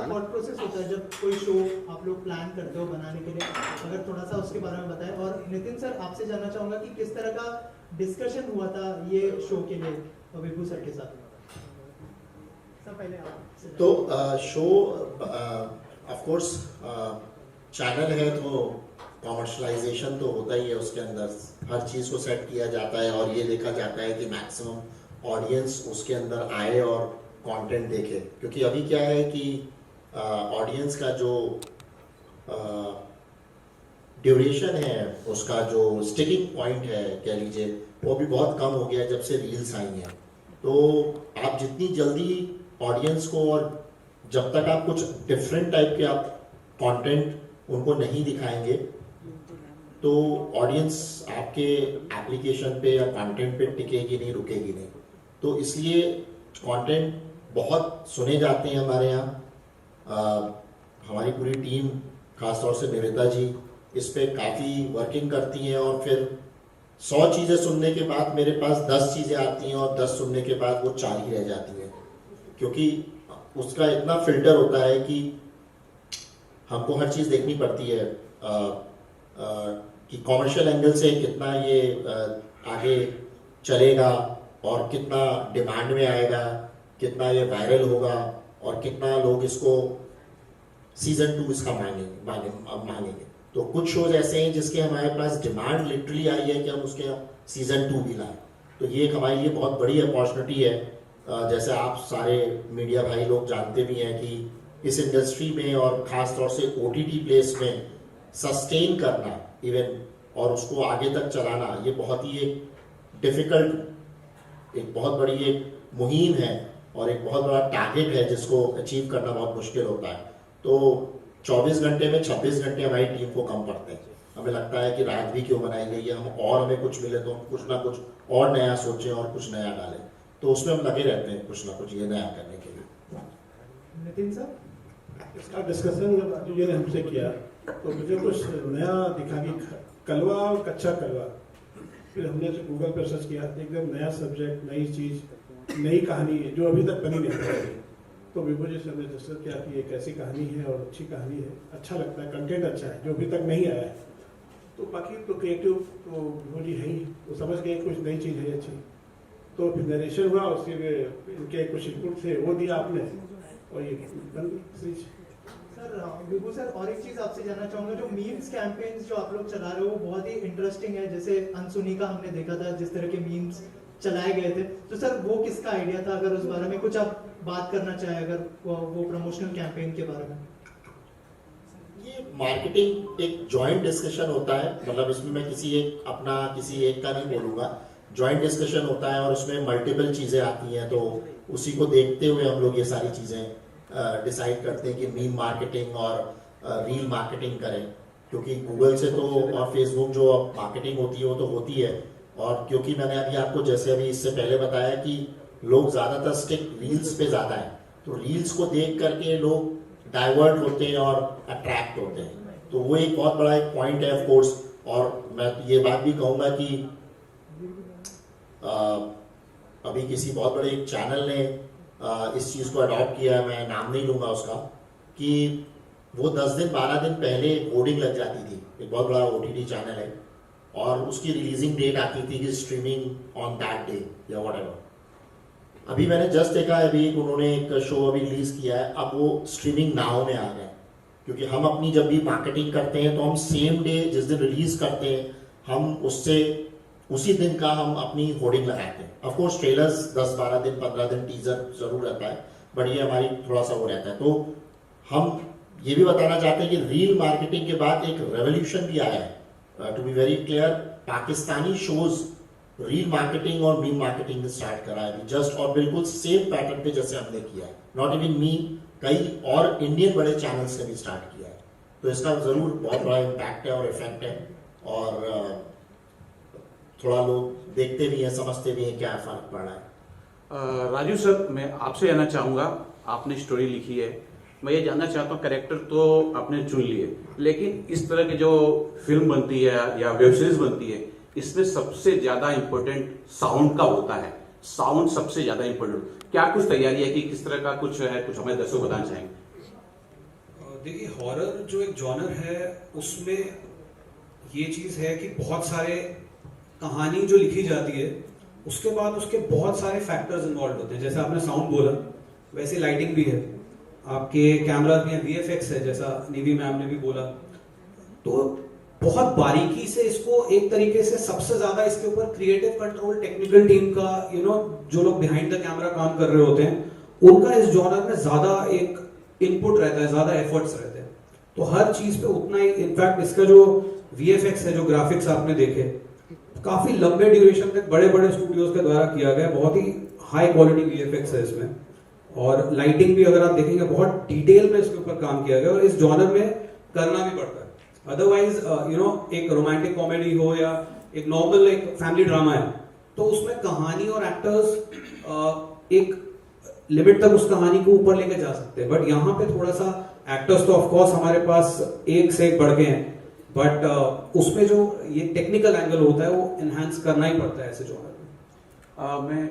Thought process होता है जब कोई शो आप लोग प्लान करते हो बनाने के लिए, अगर थोड़ा सा उसके बारे में बताएं। और नितिन सर, आपसे जानना चाहूंगा कि किस तरह का डिस्कशन हुआ था ये शो के लिए विभू सर के साथ। सब पहले आप तो शो ऑफ कोर्स चैनल है तो कॉमर्शलाइजेशन तो होता ही है, उसके अंदर हर चीज़ को सेट किया जाता है और ये देखा जाता है कि मैक्सिमम ऑडियंस उसके अंदर आए और कंटेंट देखे। क्योंकि अभी क्या है कि ऑडियंस का जो ड्यूरेशन है, उसका जो स्टिकिंग पॉइंट है कह लीजिए, वो भी बहुत कम हो गया है जब से रील्स आई हैं। तो आप जितनी जल्दी ऑडियंस को, और जब तक आप कुछ डिफरेंट टाइप के आप कंटेंट उनको नहीं दिखाएंगे तो ऑडियंस आपके एप्लीकेशन पे या कंटेंट पे टिकेगी नहीं, रुकेगी नहीं। तो इसलिए कंटेंट बहुत सुने जाते हैं हमारे यहाँ। हमारी पूरी टीम, खासतौर से निवेदिता जी, इस पे काफ़ी वर्किंग करती हैं और फिर 100 चीज़ें सुनने के बाद मेरे पास 10 चीज़ें आती हैं और 10 सुनने के बाद वो 4 ही रह जाती हैं, क्योंकि उसका इतना फिल्टर होता है कि हमको हर चीज़ देखनी पड़ती है कि कॉमर्शियल एंगल से कितना ये आगे चलेगा और कितना डिमांड में आएगा, कितना ये वायरल होगा और कितना लोग इसको सीजन 2 इसका मांगेंगे। तो कुछ शोज ऐसे हैं जिसके हमारे पास डिमांड लिटरली आई है कि हम उसके सीजन 2 भी लाएं। तो ये एक हमारे लिए बहुत बड़ी अपॉर्चुनिटी है। जैसे आप सारे मीडिया भाई लोग जानते भी हैं कि इस इंडस्ट्री में और ख़ास तौर से OTT प्लेस में सस्टेन करना इवन और उसको आगे तक चलाना, ये बहुत ही एक डिफ़िकल्ट, एक बहुत बड़ी एक मुहिम है और एक बहुत बड़ा टारगेट है जिसको अचीव करना बहुत मुश्किल होता है। तो 24 घंटे में 26 घंटे हमारी टीम को कम पड़ते हैं। हमें लगता है कि रात भी क्यों बनाई गई है, हमें कुछ मिले तो हम कुछ ना कुछ और नया सोचें और कुछ नया डालें। तो उसमें हम लगे रहते हैं कुछ ना कुछ ये नया करने के लिए। नितिन सर, इसका डिस्कशन जब राजू ने हमसे किया तो मुझे कुछ नया दिखा कि कलवा और कच्चा कलवा। फिर हमने गूगल पर सर्च किया, एकदम नया सब्जेक्ट, नई चीज़, नई कहानी है जो अभी तक बनी नहीं है। तो विभू जी से हमने डिस्कस किया कि एक ऐसी कहानी है और अच्छी कहानी है, अच्छा लगता है, कंटेंट अच्छा है जो अभी तक नहीं आया है। तो बाकी तो क्रिएटिव तो विभू जी है ही, तो समझ गए कुछ नई चीज़ है अच्छी। तो फिर नरेशन हुआ, उसके इनके कुछ इनपुट थे वो दिया आपने और ये बन गई। सर विभू सर, और एक चीज आपसे जानना चाहूंगा, जो मीम्स कैंपेन्स जो आप लोग चला रहे हो वो बहुत ही इंटरेस्टिंग है। जैसे अनसुनी का हमने देखा था, जिस तरह के मीम्स चलाए गए थे, तो सर वो किसका आइडिया था? अगर उस बारे में कुछ आप बात करना चाहें, अगर वो प्रमोशनल कैंपेन के बारे में। ये मार्केटिंग एक जॉइंट डिस्कशन होता है, मतलब इसमें मैं किसी एक का नहीं बोलूँगा, जॉइंट डिस्कशन होता है और उसमें मल्टीपल चीज़ें आती हैं। तो उसी को देखते हुए हम लोग ये सारी चीज़ें डिसाइड करते हैं कि मीम मार्केटिंग और रील मार्केटिंग करें, क्योंकि गूगल से तो और फेसबुक जो मार्केटिंग होती है वो तो होती है। और क्योंकि मैंने अभी आपको जैसे अभी इससे पहले बताया कि लोग ज़्यादातर स्टिक रील्स पे ज़्यादा है, तो रील्स को देख करके लोग डाइवर्ट होते हैं और अट्रैक्ट होते हैं। तो वो एक बहुत बड़ा एक पॉइंट है ऑफ कोर्स। और मैं ये बात भी कहूँगा कि अभी किसी बहुत बड़े एक चैनल ने इस चीज़ को अडॉप्ट किया है, मैं नाम नहीं लूँगा उसका, कि वो 10 दिन 12 दिन पहले होर्डिंग लग जाती थी। एक बहुत बड़ा OTT चैनल है और उसकी रिलीजिंग डेट आती थी कि स्ट्रीमिंग ऑन दैट डे या व्हाटएवर। अभी मैंने जस्ट देखा है, अभी उन्होंने एक शो अभी रिलीज किया है, अब वो स्ट्रीमिंग नाउ में आ गए। क्योंकि हम अपनी जब भी मार्केटिंग करते हैं तो हम सेम डे जिस दिन रिलीज करते हैं, हम उसी दिन का हम अपनी होर्डिंग लगाते हैं। ऑफ कोर्स ट्रेलर्स 10-12 दिन 15 दिन टीजर जरूर रहता है, बट ये हमारी थोड़ा सा वो रहता है। तो हम ये भी बताना चाहते हैं कि रील मार्केटिंग के बाद एक रेवोल्यूशन भी आया है। To be very clear, Pakistani shows reel marketing और मीम मार्केटिंग स्टार्ट करा है जस्ट, और बिल्कुल सेम पैटर्न पे जैसे हमने किया है। नॉट इवन मी, कई और इंडियन बड़े चैनल्स ने भी स्टार्ट किया है। तो इसका जरूर बहुत बड़ा इम्पैक्ट है और इफेक्ट है, और थोड़ा लोग देखते भी हैं, समझते भी हैं क्या फर्क पड़ रहा है। राजू सर, मैं आपसे जानना चाहूँगा, आपने स्टोरी लिखी है, मैं ये जानना चाहता हूँ, कैरेक्टर तो आपने चुन लिए, लेकिन इस तरह की जो फिल्म बनती है या वेब सीरीज बनती है, इसमें सबसे ज़्यादा इम्पोर्टेंट साउंड का होता है। साउंड सबसे ज़्यादा इम्पोर्टेंट, क्या कुछ तैयारी है कि किस तरह का कुछ है, कुछ हमें दर्शकों बताना चाहेंगे? देखिए हॉरर जो एक जॉनर है उसमें ये चीज़ है कि बहुत सारे कहानी जो लिखी जाती है उसके बाद उसके बहुत सारे फैक्टर्स इन्वॉल्व होते हैं। जैसे आपने साउंड बोला, वैसे लाइटिंग भी है, आपके कैमरा भी है, वीएफएक्स है, जैसा निधि मैम ने भी बोला। तो बहुत बारीकी से इसको एक तरीके से सबसे ज्यादा इसके ऊपर क्रिएटिव कंट्रोल टेक्निकल टीम का जो लोग बिहाइंड द कैमरा काम कर रहे होते हैं उनका इस जॉनर में ज्यादा एक इनपुट रहता है, ज्यादा एफर्ट्स रहते हैं। तो हर चीज पे उतना ही, इनफैक्ट इसका जो वीएफएक्स है, जो ग्राफिक्स आपने देखे, काफी लंबे ड्यूरेशन तक बड़े बड़े स्टूडियोज के द्वारा किया गया, बहुत ही हाई क्वालिटी वीएफएक्स है इसमें। और लाइटिंग भी अगर आप देखेंगे बहुत डिटेल में इसके ऊपर काम किया गया और इस जॉनर में करना भी पड़ता है। अदरवाइज एक रोमांटिक कॉमेडी हो या एक नॉर्मल एक फैमिली ड्रामा है तो उसमें कहानी और एक्टर्स एक लिमिट तक उस कहानी को ऊपर लेके जा सकते हैं। बट यहाँ पे थोड़ा सा एक्टर्स तो ऑफ कोर्स हमारे पास एक से एक बढ़ गए हैं, बट उसमें जो ये टेक्निकल एंगल होता है वो एनहांस करना ही पड़ता है ऐसे जॉनर में।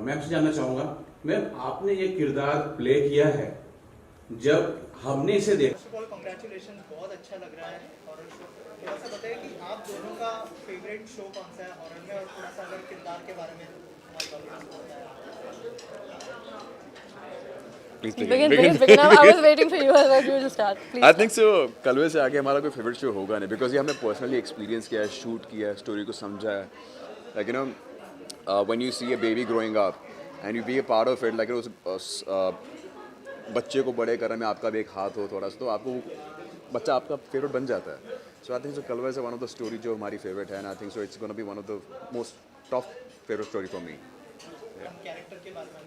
मैं आपसे जानना चाहूंगा मैम, आपने ये किरदार प्ले किया है, जब हमने इसे देखा। फर्स्ट ऑफ ऑल कांग्रेचुलेशन, बहुत अच्छा लग रहा है हॉरर शो। थोड़ा सा बताइए कि आप दोनों का फेवरेट शो कौन सा है हॉरर में, और थोड़ा सा अगर किरदार के बारे में हमारे ऑडियंस को बताएं। Begin. I was waiting for you. I was like, you to start. Please. I think so. कलवे से आगे हमारा कोई फेवरेट शो होगा नहीं, बिकॉज ये हमने पर्सनली एक्सपीरियंस किया है, शूट किया है, स्टोरी को समझा है। Like when you see a baby growing up and you be a part of it, like उस बच्चे को बड़े करने में आपका भी एक हाथ हो थोड़ा सा, तो आपको बच्चा आपका फेवरेट बन जाता है। सो आई थिंक सो कलवे से वन ऑफ द स्टोरी जो हमारी फेवरेट है, and I think so it's gonna be one of the most top favourite story for me. Character के बारे में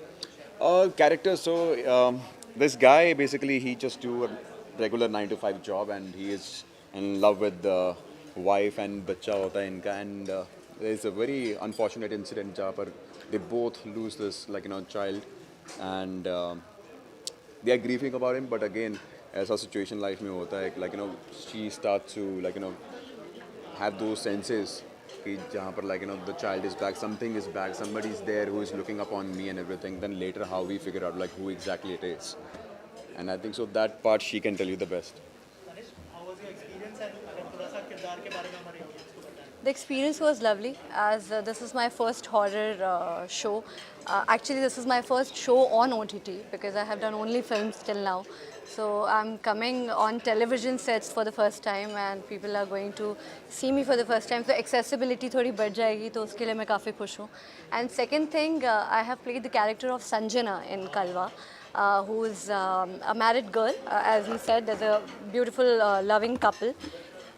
Character, so this guy basically he just do a regular 9 to 5 job and he is in love with the wife and बच्चा होता है इनका, and there is a very unfortunate incident जहाँ पर they both lose this child and they are grieving about him, but again ऐसा situation life में होता है she starts to have those senses कि जहाँ पर the child is back, something is back, somebody is there who is looking upon me and everything. Then later how we figure out who exactly it is, and I think so that part she can tell you the best. Tanishq, how was your experience, and अगर थोड़ा सा किरदार के बारे में हमारे audience को बताएं। The experience was lovely, as this is my first horror show. Actually, this is my first show on OTT because I have done only films till now. So I'm coming on television sets for the first time, and people are going to see me for the first time. So accessibility थोड़ी बढ़ जाएगी, तो उसके लिए मैं काफ़ी खुश हूँ. And second thing, I have played the character of Sanjana in Kalwa, who is a married girl. As he said, there's a beautiful loving couple.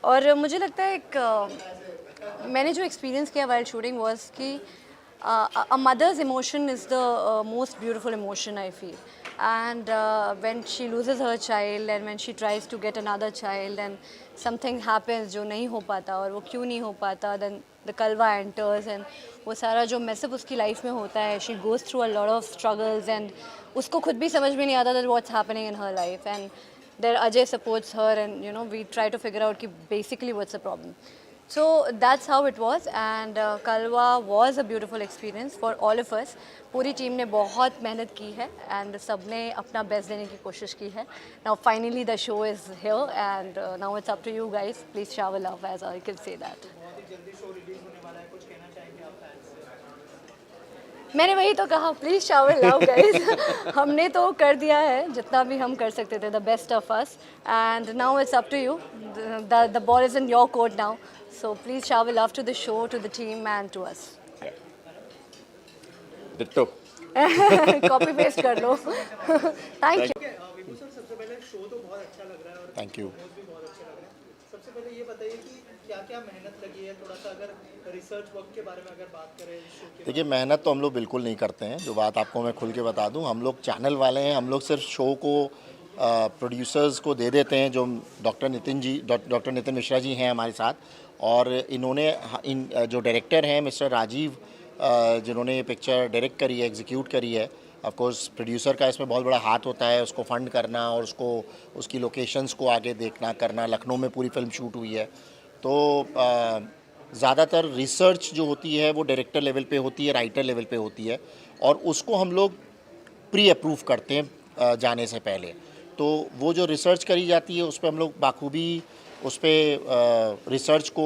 और मुझे लगता है मैंने जो एक्सपीरियंस किया वाइल शूटिंग वॉज कि a mother's emotion is the most beautiful emotion I feel, and when she loses her child and when she tries to get another child and something happens जो नहीं हो पाता, और वो क्यों नहीं हो पाता, then the Kalwa enters and वो सारा जो मैसअप उसकी लाइफ में होता है, she goes through a lot of struggles and उसको खुद भी समझ में नहीं आता that what's happening in her life, and there Ajay supports her, and we try to figure out कि basically what's the problem. So that's how it was, and Kalwa was a beautiful experience for all of us. पूरी team ने बहुत मेहनत की है and सब ने अपना बेस्ट देने की कोशिश की है. Now finally the show is here, and now it's up to you guys. Please shower love, as I can say that. बहुत ही जल्दी शो रिलीज होने वाला है, कुछ कहना चाहेंगे आप फैंस से? मैंने वही तो कहा, प्लीज़ शावर लव गाइस. हमने तो कर दिया है जितना भी हम कर सकते थे, the best of us, and now it's up to you. The ball is in your court now. So please shower love to the show, to the team, and to us. Ditto. Copy paste कर लो. Thank you. Vibhu sir, सबसे पहले show तो बहुत अच्छा लग रहा है और Thank you. promos भी बहुत अच्छे लग रहे हैं. सबसे पहले ये बताइए कि क्या क्या मेहनत लगी है, थोड़ा सा अगर रिसर्च वर्क के बारे में अगर बात करें शो के। देखिए, मेहनत तो हम लोग बिल्कुल नहीं करते हैं, जो बात आपको मैं खुल के बता दूं. हम लोग चैनल वाले हैं, हम लोग सिर्फ शो को प्रोड्यूसर्स को दे देते हैं, जो डॉक्टर नितिन मिश्रा जी हैं हमारे साथ, और इन्होंने जो डायरेक्टर हैं मिस्टर राजीव, जिन्होंने ये पिक्चर डायरेक्ट करी है, एग्जीक्यूट करी है. ऑफ कोर्स प्रोड्यूसर का इसमें बहुत बड़ा हाथ होता है, उसको फंड करना और उसकी लोकेशंस को आगे देखना करना. लखनऊ में पूरी फिल्म शूट हुई है, तो ज़्यादातर रिसर्च जो होती है वो डायरेक्टर लेवल पे होती है, राइटर लेवल पे होती है, और उसको हम लोग प्री अप्रूव करते हैं जाने से पहले. तो वो जो रिसर्च करी जाती है उस पर हम लोग बाखूबी उस पर रिसर्च को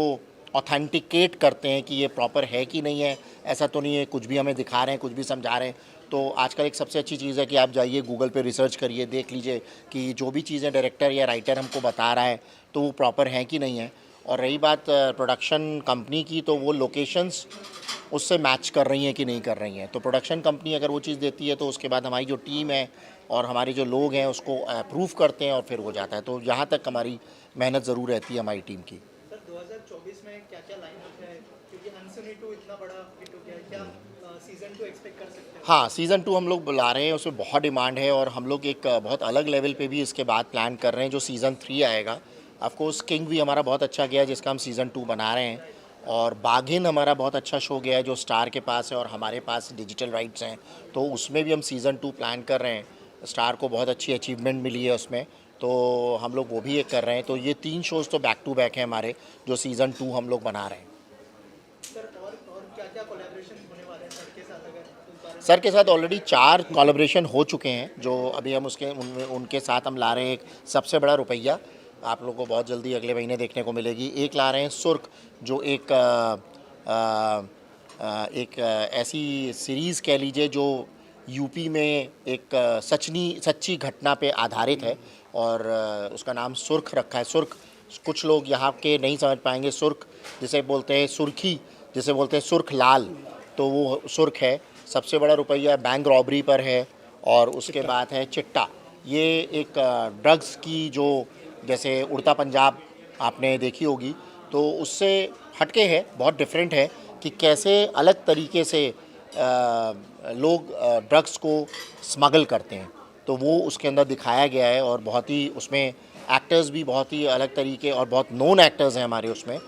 ऑथेंटिकेट करते हैं कि ये प्रॉपर है कि नहीं है, ऐसा तो नहीं है कुछ भी हमें दिखा रहे हैं, कुछ भी समझा रहे हैं। तो आजकल एक सबसे अच्छी चीज़ है कि आप जाइए गूगल पे रिसर्च करिए, देख लीजिए कि जो भी चीज़ें डायरेक्टर या राइटर हमको बता रहा है तो वो प्रॉपर हैं कि नहीं है। और रही बात प्रोडक्शन कंपनी की, तो वो लोकेशंस उससे मैच कर रही हैं कि नहीं कर रही हैं। तो प्रोडक्शन कंपनी अगर वो चीज़ देती है तो उसके बाद हमारी जो टीम है और हमारे जो लोग हैं उसको अप्रूव करते हैं और फिर हो जाता है। तो यहाँ तक हमारी मेहनत ज़रूर रहती है हमारी टीम की। सर 2024 में क्या क्या लाइनअप है, क्योंकि अनसुनी 2 इतना बड़ा हिट हो गया है, क्या सीजन 2 एक्सपेक्ट कर सकते हैं? हाँ, सीज़न 2 हम लोग बुला रहे हैं, उसमें बहुत डिमांड है और हम लोग एक बहुत अलग लेवल पे भी इसके बाद प्लान कर रहे हैं जो सीज़न 3 आएगा। ऑफ कोर्स किंग भी हमारा बहुत अच्छा गया जिसका हम सीज़न 2 बना रहे हैं, और बाघिन हमारा बहुत अच्छा शो गया है जो स्टार के पास है और हमारे पास डिजिटल राइट्स हैं, तो उसमें भी हम सीज़न 2 प्लान कर रहे हैं। स्टार को बहुत अच्छी अचीवमेंट मिली है उसमें, तो हम लोग वो भी एक कर रहे हैं। तो ये 3 शोज़ तो बैक टू बैक हैं हमारे जो सीज़न 2 हम लोग बना रहे हैं। सर और क्या क्या कोलैबोरेशन होने वाले हैं सर के साथ, अगर उस बारे में? सर के साथ ऑलरेडी 4 कोलैबोरेशन हो चुके हैं जो अभी हम उनके साथ हम ला रहे हैं। एक सबसे बड़ा रुपया आप लोगों को बहुत जल्दी अगले महीने देखने को मिलेगी। एक ला रहे हैं सुर्ख, जो एक ऐसी सीरीज़ कह लीजिए जो यूपी में एक सच्ची घटना पे आधारित है और उसका नाम सुर्ख रखा है। सुर्ख कुछ लोग यहाँ के नहीं समझ पाएंगे, सुर्ख जिसे बोलते हैं सुर्खी, जिसे बोलते हैं सुर्ख लाल, तो वो सुर्ख है। सबसे बड़ा रुपया बैंक रॉबरी पर है और उसके बाद है चिट्टा। ये एक ड्रग्स की जो जैसे उड़ता पंजाब आपने देखी होगी, तो उससे हटके है, बहुत डिफरेंट है कि कैसे अलग तरीके से लोग ड्रग्स को स्मगल करते हैं, तो वो उसके अंदर दिखाया गया है। और बहुत ही उसमें एक्टर्स भी बहुत ही अलग तरीके और बहुत नोन एक्टर्स हैं हमारे उसमें,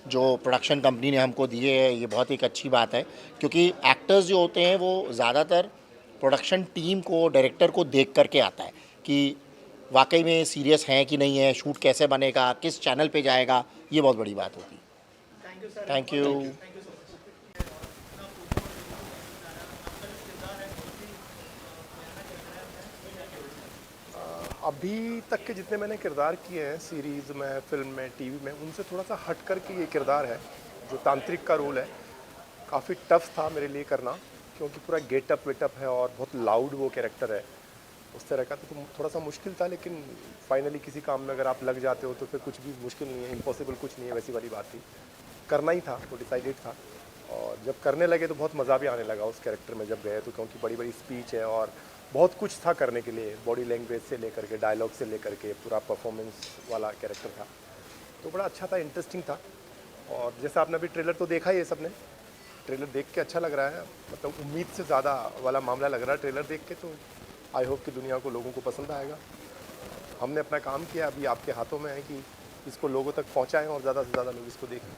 जो प्रोडक्शन कंपनी ने हमको दिए हैं। ये बहुत एक अच्छी बात है क्योंकि एक्टर्स जो होते हैं वो ज़्यादातर प्रोडक्शन टीम को, डायरेक्टर को देख करके आता है कि वाकई में सीरियस हैं कि नहीं है, शूट कैसे बनेगा, किस चैनल पे जाएगा, ये बहुत बड़ी बात होती है। Thank you sir. Thank you. Thank you so much. अभी तक के जितने मैंने किरदार किए हैं सीरीज़ में, फिल्म में, टीवी में, उनसे थोड़ा सा हट कर के ये किरदार है जो तांत्रिक का रोल है। काफ़ी टफ था मेरे लिए करना क्योंकि पूरा गेटअप वेटअप है और बहुत लाउड वो कैरेक्टर है उस तरह का, तो थोड़ा सा मुश्किल था। लेकिन फाइनली किसी काम में अगर आप लग जाते हो तो फिर कुछ भी मुश्किल नहीं है, इम्पॉसिबल कुछ नहीं है, वैसी वाली बात थी। करना ही था, वो डिसाइडेड था। और जब करने लगे तो बहुत मज़ा भी आने लगा उस कैरेक्टर में जब गए तो, क्योंकि बड़ी बड़ी स्पीच है और बहुत कुछ था करने के लिए, बॉडी लैंग्वेज से लेकर के, डायलॉग से लेकर के, पूरा परफॉर्मेंस वाला कैरेक्टर था। तो बड़ा अच्छा था, इंटरेस्टिंग था। और जैसा आपने अभी ट्रेलर तो देखा ही है सबने, ट्रेलर देख के अच्छा लग रहा है, मतलब उम्मीद से ज़्यादा वाला मामला लग रहा है ट्रेलर देख के। तो आई होप कि दुनिया को, लोगों को पसंद आएगा। हमने अपना काम किया, अभी आपके हाथों में है कि इसको लोगों तक पहुँचाएँ और ज़्यादा से ज़्यादा लोग इसको देखें।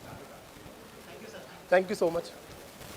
Thank you so much.